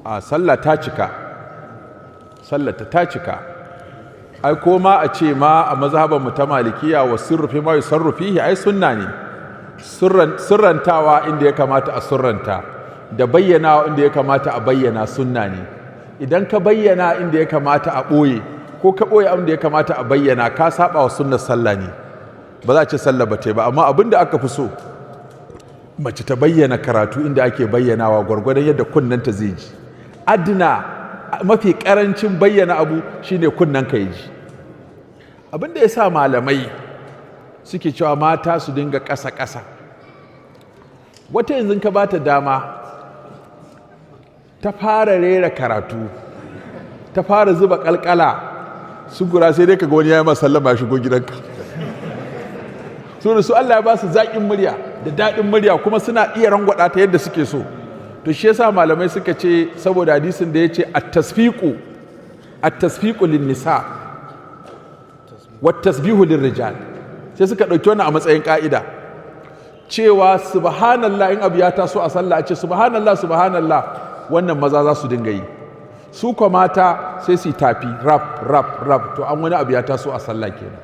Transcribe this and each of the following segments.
a sallah ta cika, sallata ta cika. Ai ko ma a ce ma a mazhabanmu ta malikiya wa sirrufi ma yusarrufihi ai sunna ne, sirrantawa inda ya kamata a surranta da bayyanawa inda ya kamata a bayyana sunna ne. Idan ka bayyana inda ya kamata a ɓoye ko ka ɓoye inda ya kamata a bayyana ka saba wa sunnar sallah ne, ba za a ce sallah ba ta ba. Amma abin da aka fi so mace ta bayyana karatu inda ake bayyanawa gwargwadon yadda kunnanta zai ji. Adna mafi karancin bayyana abu shine kunnen ka ji. Abin da ya sa malamai suke cewa mata su dinga ƙasa-ƙasa, wata yanzu ka ba ta dama ta fara rera karatu, ta fara zuba ƙalƙala su gura sai dai ka ga wani ya yi masallama ya shigo gidanka. Su Allah ya ba su zaƙin murya da daɗin murya kuma suna iya rangwada ta yadda suke so. To shi yasa malamai suka ce saboda hadisin da ya ce at-tasfiqu lin-nisa wat-tasbihu lir-rijal, sai suka ɗauki wannan a matsayin ƙa'ida cewa subhanallah in abu ya taso a sallah a ce subhanallah subhanallah, wannan maza za su dinga yi, su kuma mata sai su yi tafi rap rap rap. To an wani abu ya taso a sallah kenan,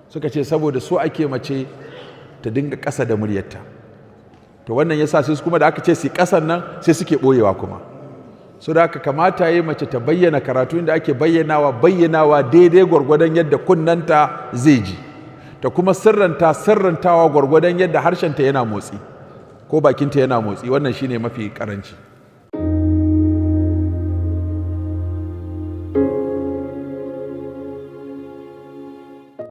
suka ce saboda so ake mace ta dinga ƙasa da muryarta. To wannan yasa sai kuma da aka ce su ƙasan nan sai suke ɓoyewa kuma. So da haka kamata yi mace ta bayyana karatu inda ake bayyanawa daidai gwargwadon yadda kunnanta zai ji, ta kuma sirrantawa gwargwadon yadda harshenta yana motsi ko bakinta yana motsi. Wannan shine mafi karanci.